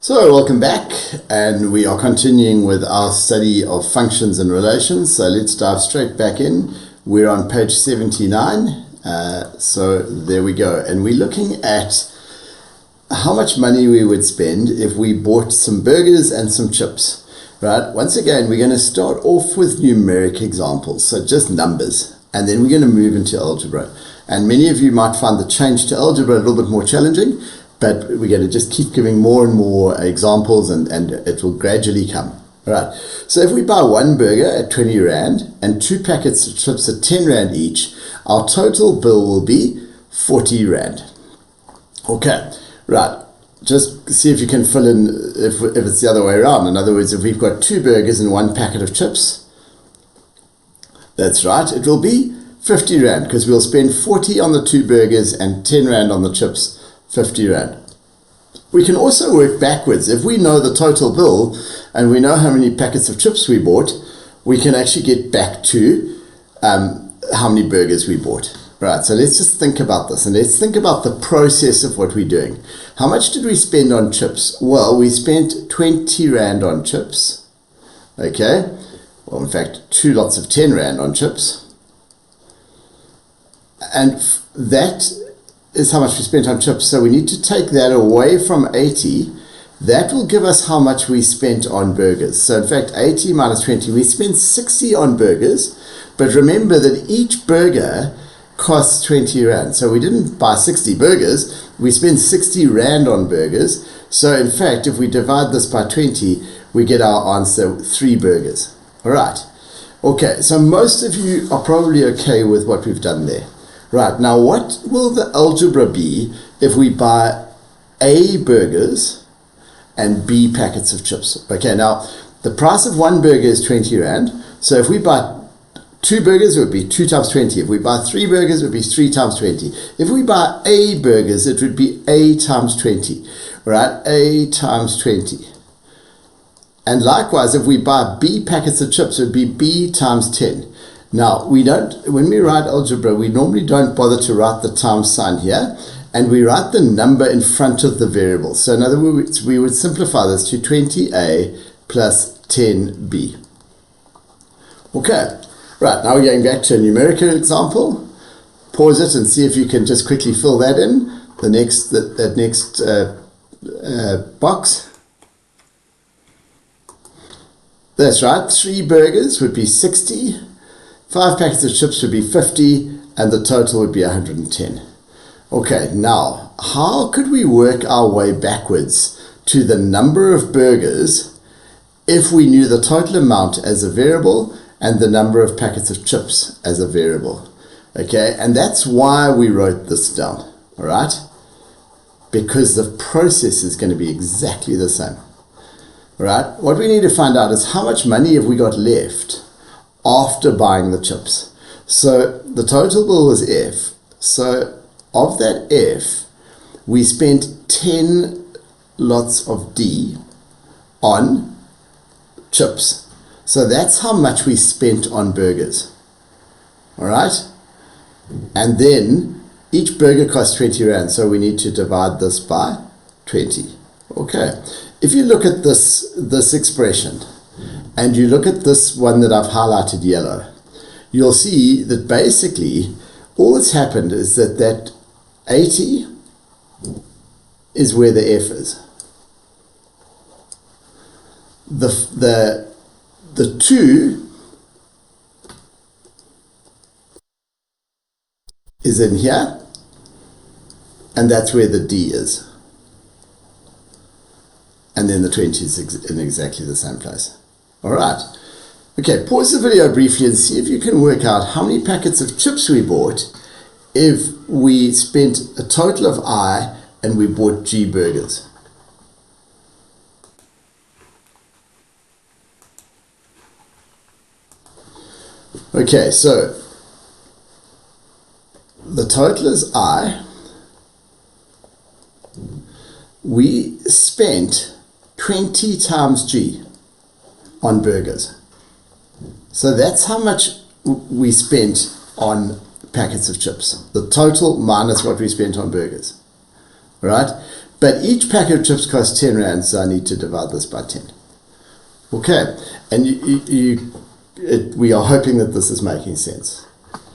So welcome back, and we are continuing with our study of functions and relations. So let's dive straight back in. We're on page 79. So there we go, and we're looking at how much money we would spend if we bought some burgers and some chips. Right? Once again, we're going to start off with numeric examples, so just numbers, and then we're going to move into algebra. And many of you might find the change to algebra a little bit more challenging, but we're going to just keep giving more and more examples, and it will gradually come. All right. So if we buy one burger at 20 Rand and two packets of chips at 10 Rand each, our total bill will be 40 Rand. Okay. Right. Just see if you can fill in if it's the other way around. In other words, if we've got two burgers and one packet of chips, that's right, it will be 50 Rand, because we'll spend 40 on the two burgers and 10 Rand on the chips. 50 Rand. We can also work backwards. If we know the total bill and we know how many packets of chips we bought, we can actually get back to how many burgers we bought. Right, so let's just think about this, and let's think about the process of what we're doing. How much did we spend on chips? Well, we spent 20 Rand on chips. Okay, well, in fact, two lots of 10 Rand on chips. And that is how much we spent on chips. So we need to take that away from 80. That will give us how much we spent on burgers. So in fact, 80 minus 20, we spent 60 on burgers. But remember that each burger costs 20 Rand. So we didn't buy 60 burgers, we spent 60 Rand on burgers. So in fact, if we divide this by 20, we get our answer 3 burgers. All right. Okay, so most of you are probably okay with what we've done there. Right, now what will the algebra be if we buy A burgers and B packets of chips? Okay, now the price of one burger is 20 Rand. So if we buy 2 burgers, it would be 2 times 20. If we buy 3 burgers, it would be 3 times 20. If we buy A burgers, it would be A times 20. Right, A times 20. And likewise, if we buy B packets of chips, it would be B times 10. Now, when we write algebra, we normally don't bother to write the times sign here, and we write the number in front of the variable. So in other words, we would simplify this to 20a plus 10b. Okay, right, now we're going back to a numerical example. Pause it and see if you can just quickly fill that in, that next box. That's right, 3 burgers would be 60. 5 packets of chips would be 50, and the total would be 110. Okay, now, how could we work our way backwards to the number of burgers if we knew the total amount as a variable and the number of packets of chips as a variable? Okay, and that's why we wrote this down, all right? Because the process is going to be exactly the same, all right? What we need to find out is how much money have we got left after buying the chips. So the total bill was F. So of that F, we spent 10 lots of D on chips. So that's how much we spent on burgers. All right? And then each burger costs 20 Rand, so we need to divide this by 20. Okay. If you look at this expression, and you look at this one that I've highlighted yellow, you'll see that basically all that's happened is that 80 is where the F is. The 2 is in here, and that's where the D is. And then the 20 is in exactly the same place. All right. Okay, pause the video briefly and see if you can work out how many packets of chips we bought if we spent a total of I and we bought G burgers. Okay, so the total is I. We spent 20 times G on burgers. So that's how much we spent on packets of chips. The total minus what we spent on burgers. Right? But each packet of chips costs 10 Rand, so I need to divide this by 10. Okay, and we are hoping that this is making sense.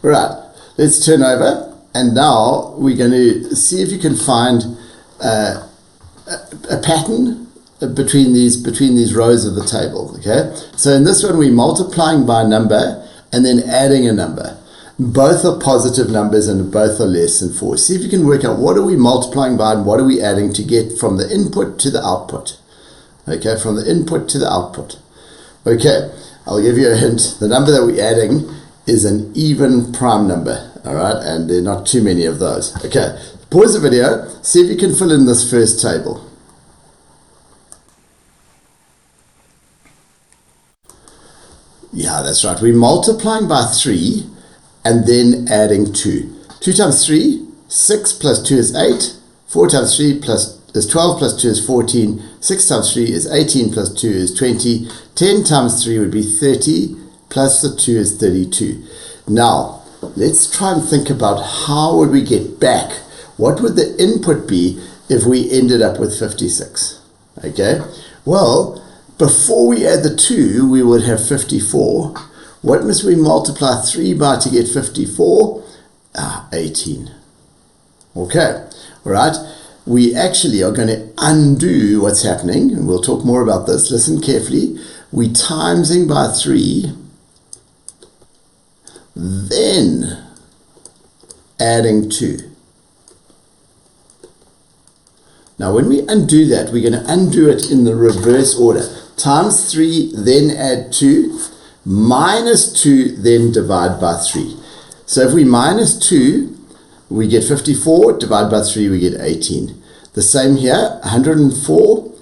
Right, let's turn over, and now we're going to see if you can find a pattern between these rows of the table. Okay, so in this one we're multiplying by a number and then adding a number. Both are positive numbers and both are less than 4. See if you can work out what are we multiplying by and what are we adding to get from the input to the output. Okay, from the input to the output. Okay, I'll give you a hint. The number that we're adding is an even prime number, all right, and there are not too many of those. Okay, pause the video, see if you can fill in this first table. Yeah, that's right. We're multiplying by 3 and then adding 2. 2 times 3, 6 plus 2 is 8. 4 times 3 is 12 plus 2 is 14. 6 times 3 is 18 plus 2 is 20. 10 times 3 would be 30 plus the 2 is 32. Now, let's try and think about how would we get back. What would the input be if we ended up with 56? Okay, well, before we add the 2, we would have 54. What must we multiply 3 by to get 54? 18. Okay, all right. We actually are going to undo what's happening, and we'll talk more about this. Listen carefully. We're timesing by 3, then adding 2. Now, when we undo that, we're going to undo it in the reverse order. Times 3, then add 2, minus 2, then divide by 3. So if we minus 2, we get 54, divide by 3, we get 18. The same here, 104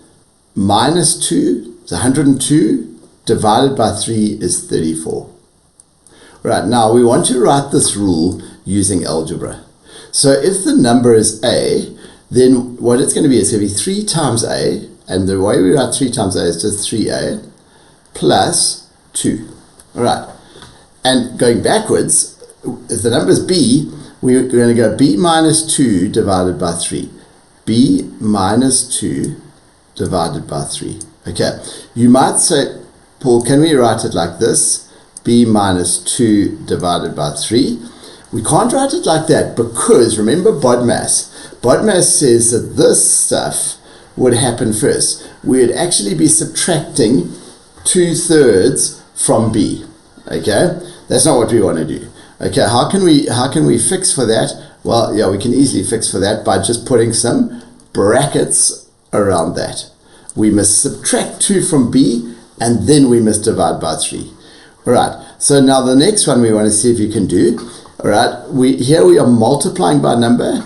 minus 2 is 102, divided by 3 is 34. Right, now we want to write this rule using algebra. So if the number is a, then what it's going to be is going to be 3 times a, and the way we write 3 times a is just 3a plus 2. All right, and going backwards, if the number is b, we're going to go b minus 2 divided by 3. b minus 2 divided by 3. Okay, you might say, Paul, can we write it like this? b minus 2 divided by 3. We can't write it like that because, remember BODMAS. BODMAS says that this stuff would happen first. We'd actually be subtracting 2/3 from b. Okay, that's not what we want to do. Okay, how can we fix for that? Well, yeah, we can easily fix for that by just putting some brackets around that. We must subtract 2 from b, and then we must divide by 3. All right, so now the next one we want to see if you can do. All right, here we are multiplying by a number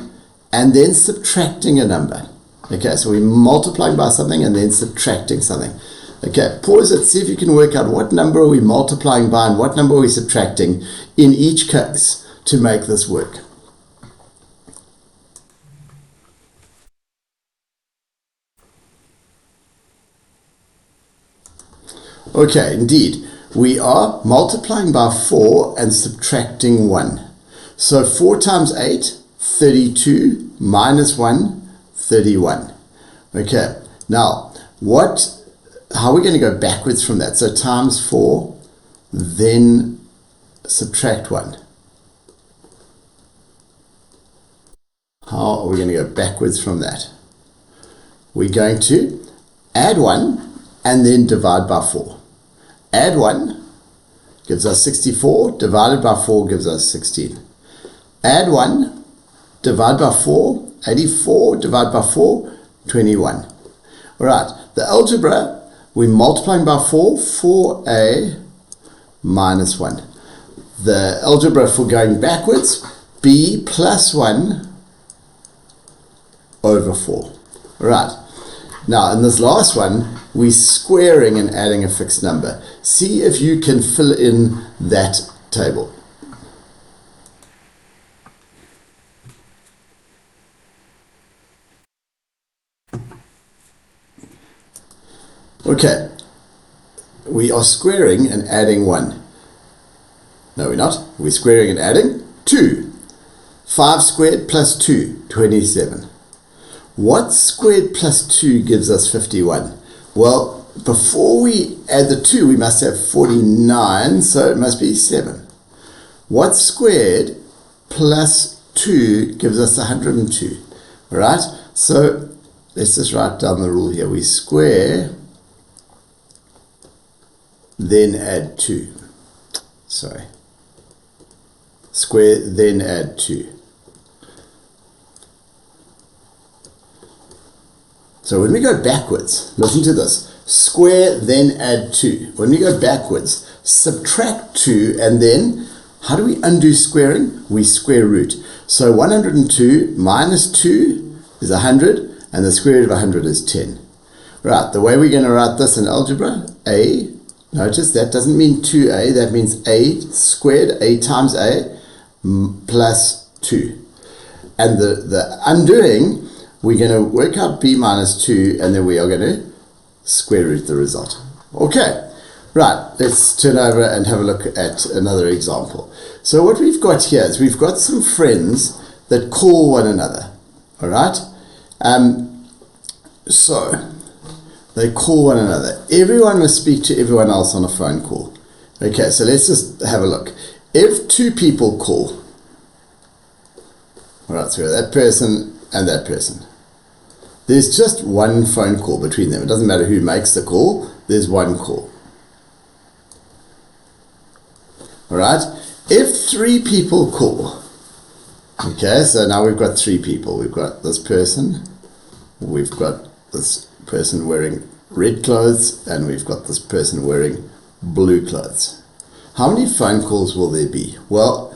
and then subtracting a number. Okay, so we're multiplying by something and then subtracting something. Okay, pause it, see if you can work out what number are we multiplying by and what number are we subtracting in each case to make this work. Okay, indeed, we are multiplying by 4 and subtracting 1. So 4 times 8, 32, minus 1, 31. Okay, now how are we going to go backwards from that? So times 4, then subtract 1. How are we going to go backwards from that? We're going to add 1 and then divide by 4. Add 1 gives us 64, divided by 4 gives us 16. Add 1, divide by 4, 84, divide by 4, 21. All right, the algebra, we're multiplying by 4, 4a minus 1. The algebra for going backwards, b plus 1 over 4. All right, now in this last one, we're squaring and adding a fixed number. See if you can fill in that table. Okay, we are squaring and adding 1. No, we're not. We're squaring and adding 2. 5 squared plus 2, 27. What squared plus 2 gives us 51? Well, before we add the 2, we must have 49, so it must be 7. What squared plus 2 gives us 102? All right, so let's just write down the rule here. We square, then add 2. Sorry. Square, then add 2. So when we go backwards, listen to this. Square, then add 2. When we go backwards, subtract 2, and then, how do we undo squaring? We square root. So 102 minus 2 is 100, and the square root of 100 is 10. Right, the way we're going to write this in algebra, a, notice that doesn't mean 2a, that means a squared, a times a, plus 2. And the undoing, we're going to work out b minus 2, and then we are going to square root the result. Okay, right, let's turn over and have a look at another example. So what we've got here is we've got some friends that call one another, all right? So they call one another. Everyone must speak to everyone else on a phone call. Okay, so let's just have a look. If 2 people call, all right, so that person and that person, there's just one phone call between them. It doesn't matter who makes the call, there's one call. All right, if 3 people call, okay, so now we've got 3 people. We've got this person, we've got this person wearing red clothes, and we've got this person wearing blue clothes. How many phone calls will there be? Well,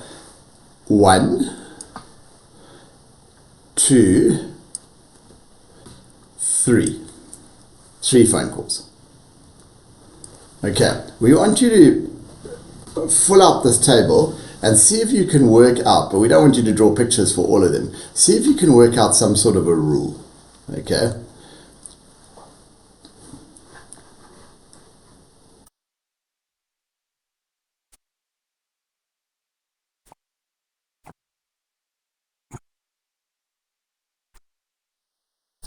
1, 2, 3. 3 phone calls. Okay, we want you to fill out this table and see if you can work out, but we don't want you to draw pictures for all of them. See if you can work out some sort of a rule. Okay.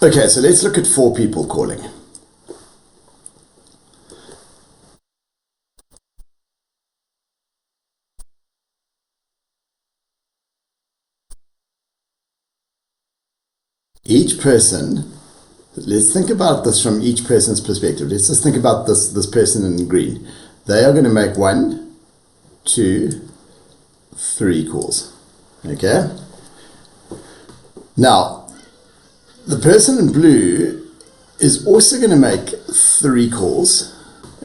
Okay, so let's look at 4 people calling. Each person, let's think about this from each person's perspective. Let's just think about this person in green. They are going to make 1, 2, 3 calls. Okay? Now, the person in blue is also going to make 3 calls.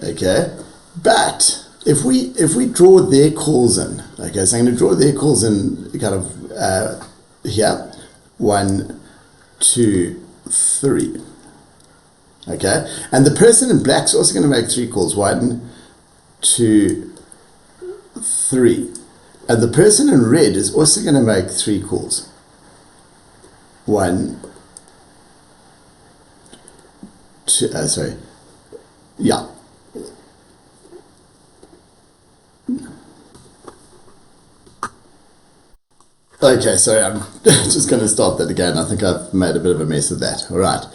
Okay? But if we draw their calls in, okay, so I'm going to draw their calls in kind of here. 1, 2, 3. Okay, and the person in black is also going to make 3 calls. 1, 2, 3. And the person in red is also going to make 3 calls. 1, 2, sorry. Yeah. Okay, so I'm just going to start that again. I think I've made a bit of a mess of that. All right,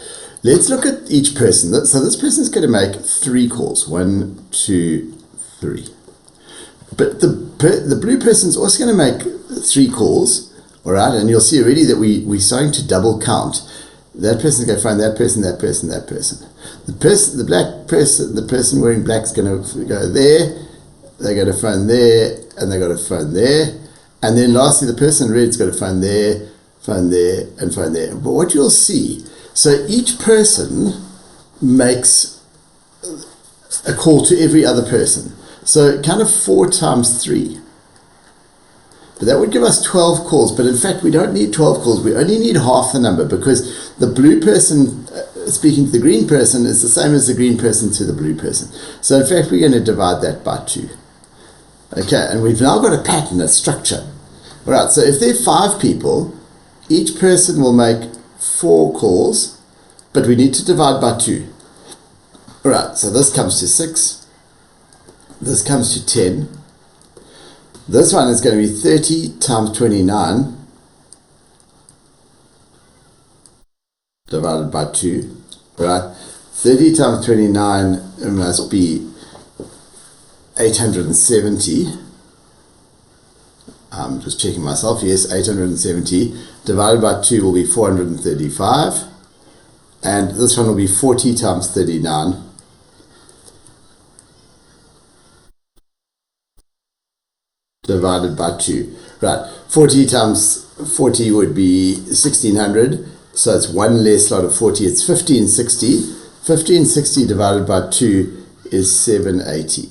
let's look at each person. So this person is going to make 3 calls. 1, 2, 3. But the blue person is also going to make 3 calls. All right, and you'll see already that we're starting to double count. That person's going to find that person, that person, that person. The black person, the person wearing black is going to go there. They're going to phone there, and they're going to phone there. And then lastly, the person in red's got to phone there, and phone there. But what you'll see, so each person makes a call to every other person. So kind of 4 times 3. But that would give us 12 calls. But in fact, we don't need 12 calls. We only need half the number, because the blue person speaking to the green person is the same as the green person to the blue person. So in fact, we're going to divide that by 2. Okay, and we've now got a pattern, a structure. All right, so if there are 5 people, each person will make 4 calls, but we need to divide by 2. All right, so this comes to 6. This comes to 10. This one is going to be 30 times 29. divided by 2, right? 30 times 29 must be 870. I'm just checking myself. Yes, 870 divided by 2 will be 435. And this one will be 40 times 39. Divided by 2. Right, 40 times 40 would be 1600. So it's one less lot of 40. It's 1560. 1560 divided by 2 is 780.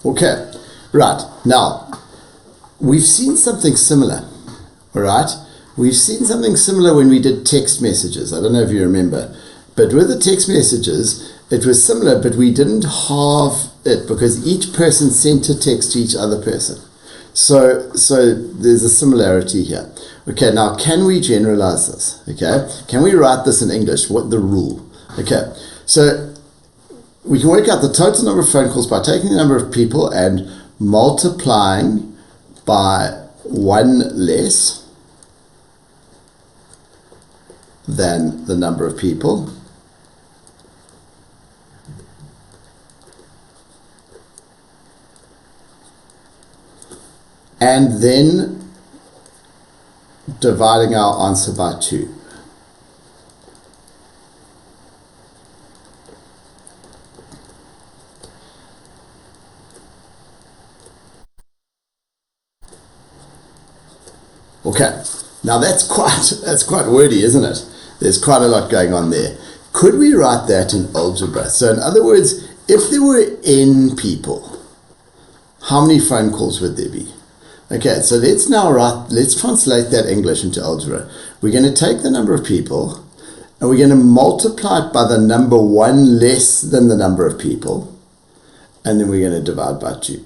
Okay, right. Now, we've seen something similar. All right? We've seen something similar when we did text messages. I don't know if you remember. But with the text messages, it was similar, but we didn't halve it because each person sent a text to each other person. So there's a similarity here. Okay, now can we generalize this? Okay, can we write this in English? What the rule? Okay, so we can work out the total number of phone calls by taking the number of people and multiplying by one less than the number of people. And then dividing our answer by 2. Okay, now that's quite wordy, isn't it? There's quite a lot going on there. Could we write that in algebra? So in other words, if there were n people, how many phone calls would there be? Okay, so let's translate that English into algebra. We're going to take the number of people and we're going to multiply it by the number 1 less than the number of people, and then we're going to divide by 2.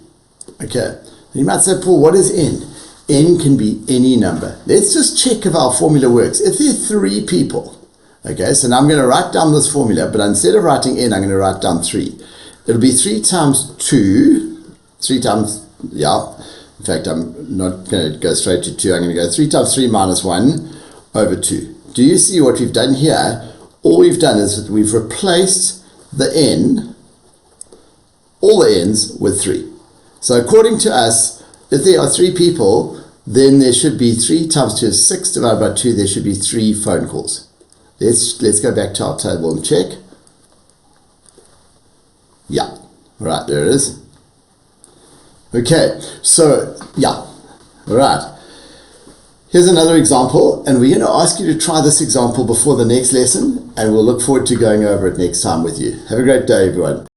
Okay, you might say, Paul, what is n? N can be any number. Let's just check if our formula works. If there are 3 people, okay, so now I'm going to write down this formula, but instead of writing n, I'm going to write down 3. It'll be 3 times 2, 3 times, yeah. In fact, I'm not going to go straight to 2. I'm going to go 3 times 3 minus 1 over 2. Do you see what we've done here? All we've done is that we've replaced the n, all the n's, with 3. So according to us, if there are 3 people, then there should be 3 times 2 is 6 divided by 2. There should be 3 phone calls. Let's go back to our table and check. Yeah, right, there it is. Okay, so, yeah, all right. Here's another example, and we're going to ask you to try this example before the next lesson, and we'll look forward to going over it next time with you. Have a great day, everyone.